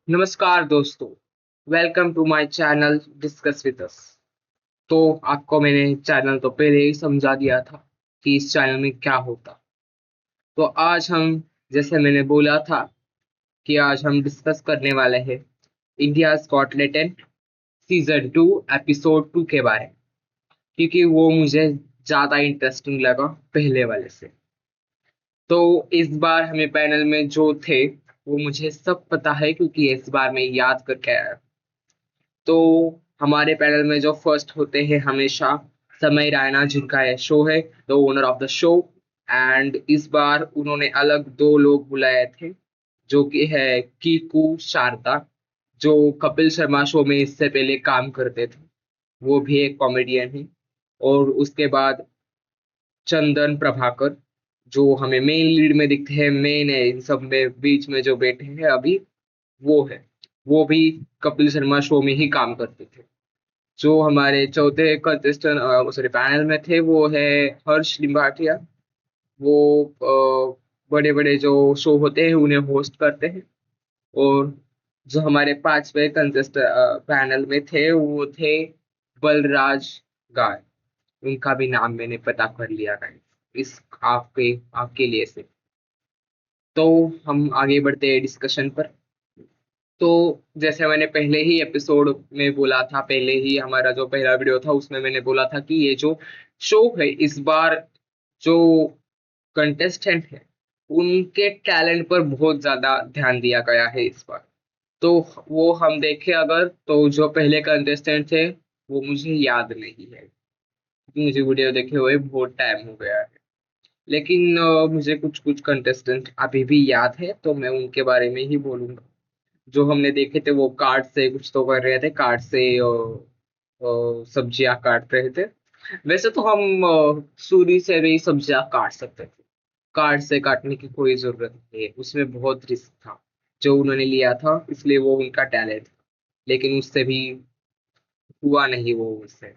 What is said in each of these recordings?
नमस्कार दोस्तों, welcome to my channel discuss with us. तो आपको मैंने चैनल तो पहले ही समझा दिया था कि इस चैनल में क्या होता। तो आज हम, जैसे मैंने बोला था कि आज हम डिस्कस करने वाले हैं India's got talent season 2 episode 2 के बारे में, क्योंकि वो मुझे ज़्यादा इंटरेस्टिंग लगा पहले वाले से। तो इस बार हमें पैनल में जो थे वो मुझे सब पता है, क्योंकि इस बार मैं याद करके आया। तो हमारे पैनल में जो फर्स्ट होते हैं हमेशा समय रायना, जिनका ये शो है the owner of the show. And इस बार उन्होंने अलग दो लोग बुलाए थे, जो कि है कीकू शारदा, जो कपिल शर्मा शो में इससे पहले काम करते थे, वो भी एक कॉमेडियन है। और उसके बाद चंदन प्रभाकर, जो हमें मेन लीड में दिखते हैं, मेन है इन सब में, बीच में जो बैठे हैं अभी वो है, वो भी कपिल शर्मा शो में ही काम करते थे। जो हमारे चौथे कंटेस्टेंट सॉरी पैनल में थे वो है हर्ष लिम्बाटिया। वो बड़े बड़े जो शो होते हैं उन्हें होस्ट करते हैं। और जो हमारे पांचवे कंटेस्ट पैनल में थे वो थे बलराज गाय। उनका भी नाम मैंने पता कर लिया गाइस, इस आपके आपके लिए से। तो हम आगे बढ़ते हैं डिस्कशन पर। तो जैसे मैंने पहले ही एपिसोड में बोला था, पहले ही हमारा जो पहला वीडियो था उसमें मैंने बोला था कि ये जो शो है इस बार, जो कंटेस्टेंट है उनके टैलेंट पर बहुत ज्यादा ध्यान दिया गया है इस बार। तो वो हम देखें अगर, तो जो पहले कंटेस्टेंट थे वो मुझे याद नहीं है, क्योंकि मुझे वीडियो देखे हुए बहुत टाइम हो गया है। लेकिन मुझे कुछ कुछ कंटेस्टेंट अभी भी याद है, तो मैं उनके बारे में ही बोलूंगा। जो हमने देखे थे वो कार्ड से कुछ तो कर रहे थे, कार्ड से सब्जियां काट रहे थे। वैसे तो हम छुरी से भी सब्जियां काट सकते थे, कार्ड से काटने की कोई जरूरत नहीं है, उसमें बहुत रिस्क था जो उन्होंने लिया था, इसलिए वो उनका टैलेंट था। लेकिन उससे भी हुआ नहीं वो उससे।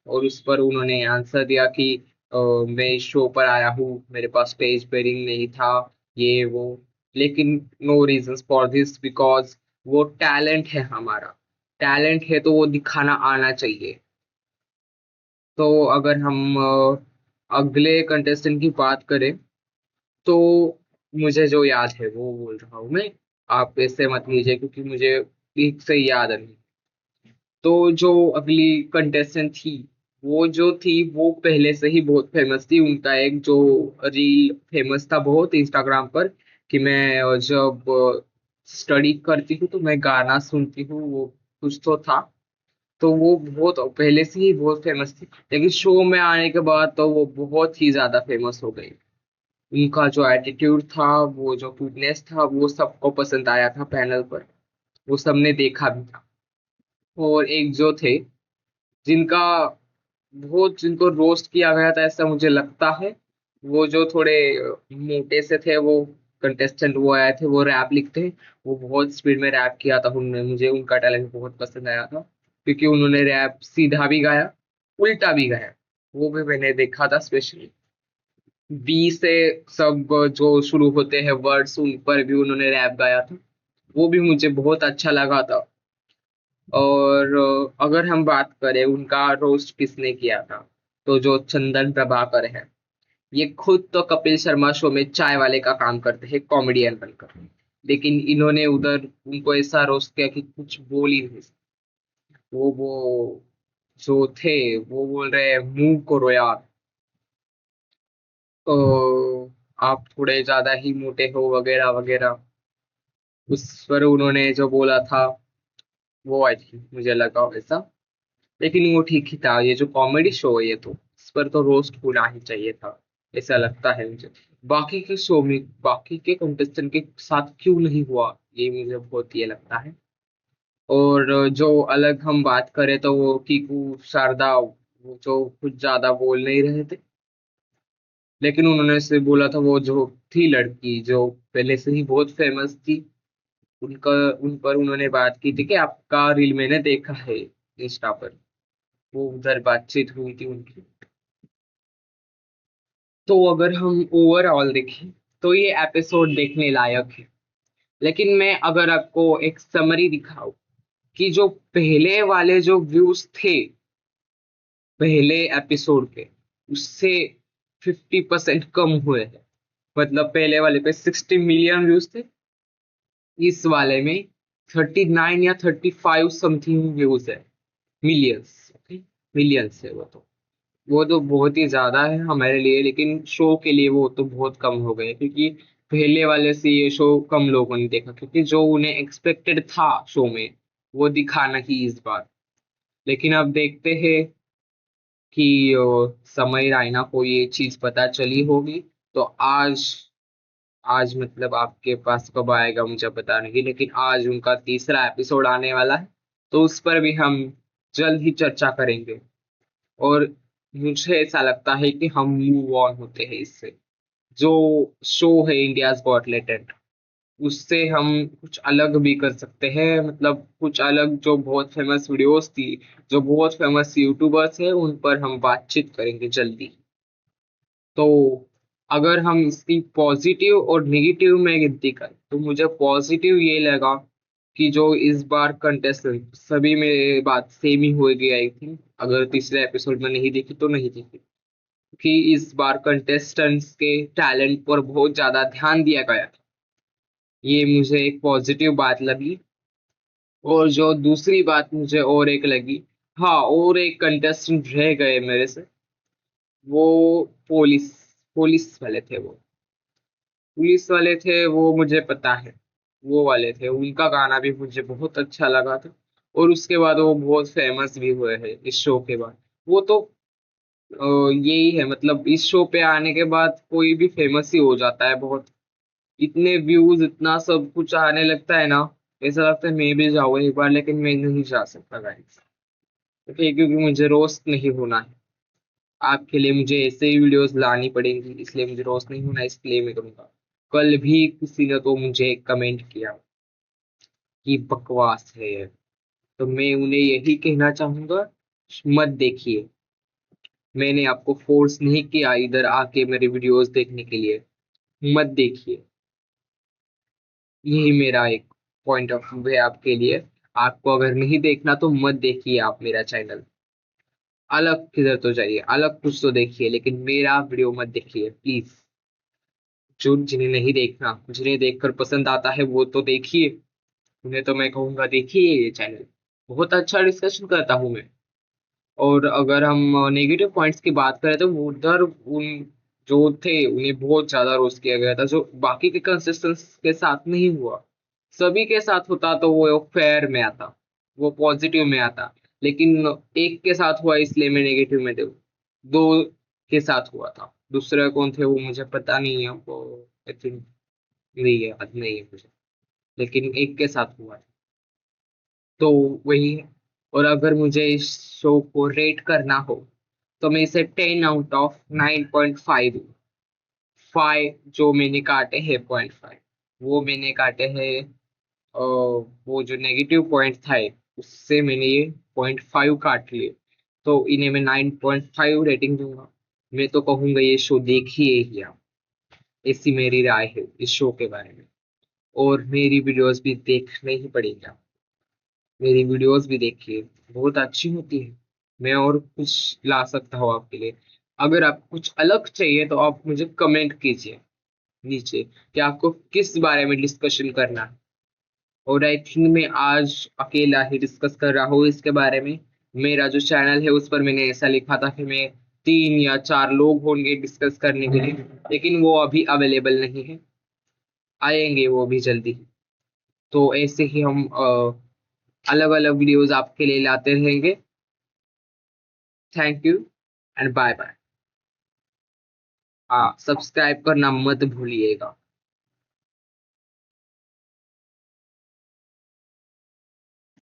और उस पर उन्होंने आंसर दिया कि मैं इस शो पर आया हूँ, मेरे पास स्टेज पेयरिंग नहीं था, ये वो। लेकिन no reasons for this, because वो टैलेंट है हमारा। टैलेंट है तो वो दिखाना आना चाहिए। तो अगर हम अगले कंटेस्टेंट की बात करें, तो मुझे जो याद है वो बोल रहा हूँ मैं, आप ऐसे मत लीजिए क्योंकि मुझे ठीक से याद नहीं। तो जो अगली कंटेस्टेंट थी, वो जो थी वो पहले से ही बहुत फेमस थी। उनका एक जो रील फेमस था बहुत इंस्टाग्राम पर, कि मैं जब स्टडी करती हूँ तो मैं गाना सुनती हूँ, वो कुछ तो था। तो वो बहुत पहले से ही बहुत फेमस थी, लेकिन शो में आने के बाद तो वो बहुत ही ज्यादा फेमस हो गई। उनका जो एटीट्यूड था, वो जो क्यूटनेस था, वो सबको पसंद आया था पैनल पर, वो सबने देखा भी था। और एक जो थे जिनका बहुत, जिनको रोस्ट किया गया था ऐसा मुझे लगता है, वो जो थोड़े मोटे से थे वो कंटेस्टेंट, वो आए थे, वो रैप लिखते हैं। वो बहुत स्पीड में रैप किया था उन्होंने, मुझे उनका टैलेंट बहुत पसंद आया था, क्योंकि उन्होंने रैप सीधा भी गाया, उल्टा भी गाया। वो भी मैंने देखा था स्पेशली। बी से सब जो शुरू होते हैं वर्ड्स, उन पर भी उन्होंने रैप गाया था, वो भी मुझे बहुत अच्छा लगा था। और अगर हम बात करें उनका रोस्ट किसने किया था, तो जो चंदन प्रभाकर है, ये खुद तो कपिल शर्मा शो में चाय वाले का काम करते हैं कॉमेडियन बनकर। लेकिन इन्होंने उधर उनको ऐसा रोस्ट किया कि कुछ बोल ही नहीं सकते। वो जो थे वो बोल रहे मूव करो यार, तो आप थोड़े ज्यादा ही मोटे हो वगैरह वगैरह। उस पर उन्होंने जो बोला था वो आई थिंक मुझे लगा वैसा। लेकिन वो ठीक ही था, ये जो कॉमेडी शो है ये तो इस पर तो रोस्ट होना ही चाहिए था, ऐसा लगता है मुझे। बाकी के शो में बाकी के कंटेस्टेंट के साथ क्यों नहीं हुआ, ये मुझे बहुत ये लगता है। और जो अलग हम बात करें तो वो कीकू शारदा, वो जो कुछ ज्यादा बोल नहीं रहे थे, लेकिन उन्होंने से बोला था वो जो थी लड़की जो पहले से ही बहुत फेमस थी, उनका उन पर उन्होंने बात की थी कि आपका रील मैंने देखा है इंस्टा पर। वो उधर बातचीत हुई थी उनकी। तो अगर हम ओवरऑल देखें तो ये एपिसोड देखने लायक है। लेकिन मैं अगर आपको एक समरी दिखाऊं कि जो पहले वाले जो व्यूज थे पहले एपिसोड के, उससे 50% कम हुए हैं। मतलब पहले वाले पे 60 मिलियन व्यूज थे, इस वाले में 39 या 35 समथिंग व्यूज है। मिलियंस, ओके, मिलियंस है वो तो बहुत ही ज्यादा है हमारे लिए, लेकिन शो के लिए वो तो बहुत कम हो गए, क्योंकि पहले वाले से ये शो कम लोगों ने देखा, क्योंकि जो उन्हें एक्सपेक्टेड था शो में वो दिखा नहीं इस बार। लेकिन अब देखते हैं कि समय रायना को ये चीज पता चली होगी। तो आज आज मतलब आपके पास कब आएगा मुझे पता नहीं, लेकिन आज उनका तीसरा एपिसोड आने वाला है। तो उस पर भी हम जल्द ही चर्चा करेंगे। और मुझे ऐसा लगता है कि हम मूव ऑन होते हैं इससे। जो शो है इंडियाज गॉट टैलेंट, उससे हम कुछ अलग भी कर सकते हैं। मतलब कुछ अलग, जो बहुत फेमस वीडियोस थी, जो बहुत फेमस यूट्यूबर्स हैं, उन पर हम बातचीत करेंगे जल्दी। तो अगर हम इसकी पॉजिटिव और नेगेटिव में गिनती करें तो मुझे पॉजिटिव ये लगा कि जो इस बार कंटेस्टेंट सभी में बात सेम ही होगी आई थिंक, अगर तीसरे एपिसोड में नहीं देखी तो नहीं देखी, कि इस बार कंटेस्टेंट्स के टैलेंट पर बहुत ज्यादा ध्यान दिया गया था। ये मुझे एक पॉजिटिव बात लगी। और जो दूसरी बात मुझे और एक लगी, हाँ, और एक कंटेस्टेंट रह गए मेरे से, वो पुलिस पुलिस वाले थे। वो पुलिस वाले थे, वो मुझे पता है। वो वाले थे, उनका गाना भी मुझे बहुत अच्छा लगा था। और उसके बाद वो बहुत फेमस भी हुए हैं इस शो के बाद। वो तो यही है, मतलब इस शो पे आने के बाद कोई भी फेमस ही हो जाता है बहुत। इतने व्यूज, इतना सब कुछ आने लगता है ना, ऐसा लगता है मैं भी जाऊँ एक बार, लेकिन मैं नहीं जा सकता गाइस। ओके, क्योंकि मुझे रोस्ट नहीं होना है। आपके लिए मुझे ऐसे ही वीडियोस लानी पड़ेंगी, इसलिए मुझे रोस्ट नहीं होना, इसलिए मैं करूंगा। कल भी किसी ने तो मुझे कमेंट किया कि बकवास है ये। तो मैं उन्हें यही कहना चाहूंगा, मत देखिए। मैंने आपको फोर्स नहीं किया इधर आके मेरे वीडियोस देखने के लिए। मत देखिए। यही मेरा एक पॉइंट ऑफ व्यू है आपके लिए। आपको अगर नहीं देखना तो मत देखिए आप मेरा चैनल। अलग किधर तो जाइए, अलग कुछ तो देखिए, लेकिन मेरा वीडियो मत देखिए प्लीज। जो जिन्हें नहीं देखना, जिन्हें देखकर पसंद आता है वो तो देखिए। उन्हें तो मैं कहूंगा देखिए ये चैनल, बहुत अच्छा डिस्कशन करता हूँ मैं। और अगर हम नेगेटिव पॉइंट्स की बात करें तो वो उधर उन जो थे उन्हें बहुत ज्यादा रोस्ट किया गया था, जो बाकी के कंसिस्टेंस के साथ नहीं हुआ। सभी के साथ होता तो वो फेयर में आता, वो पॉजिटिव में आता। लेकिन एक के साथ हुआ इसलिए मैं नेगेटिव में दे। दो के साथ हुआ था, दूसरे कौन थे वो मुझे पता नहीं है, वो आई थिंक नहीं है, याद नहीं है मुझे। लेकिन एक के साथ हुआ था। तो वही है। और अगर मुझे इस शो को रेट करना हो तो मैं इसे 10 आउट ऑफ 9.5 दूँ। 5 जो मैंने काटे हैं, 0.5 वो मैंने काटे हैं। वो जो नेगेटिव पॉइंट था उससे मैंने ये 0.5 काट लिए। तो इन्हें मैं 9.5 रेटिंग दूंगा। मैं तो कहूंगा ये शो देखिए ही आप। ऐसी मेरी राय है इस शो के बारे में। और मेरी वीडियोस भी देखने ही पड़ेगी। मेरी वीडियोस भी देखिए, बहुत अच्छी होती है। मैं और कुछ ला सकता हूँ आपके लिए। अगर आपको कुछ अलग चाहिए तो आप मुझे कमेंट कीजिए नीचे कि आपको किस बारे में डिस्कशन करना है। और आई थिंक मैं आज अकेला ही डिस्कस कर रहा हूँ इसके बारे में। मेरा जो चैनल है उस पर मैंने ऐसा लिखा था कि मैं 3 या 4 लोग होंगे डिस्कस करने के लिए, लेकिन वो अभी अवेलेबल नहीं है। आएंगे वो भी जल्दी। तो ऐसे ही हम अलग अलग वीडियोस आपके लिए लाते रहेंगे। Thank you and bye bye. हाँ, सब्सक्राइब करना मत भूलिएगा।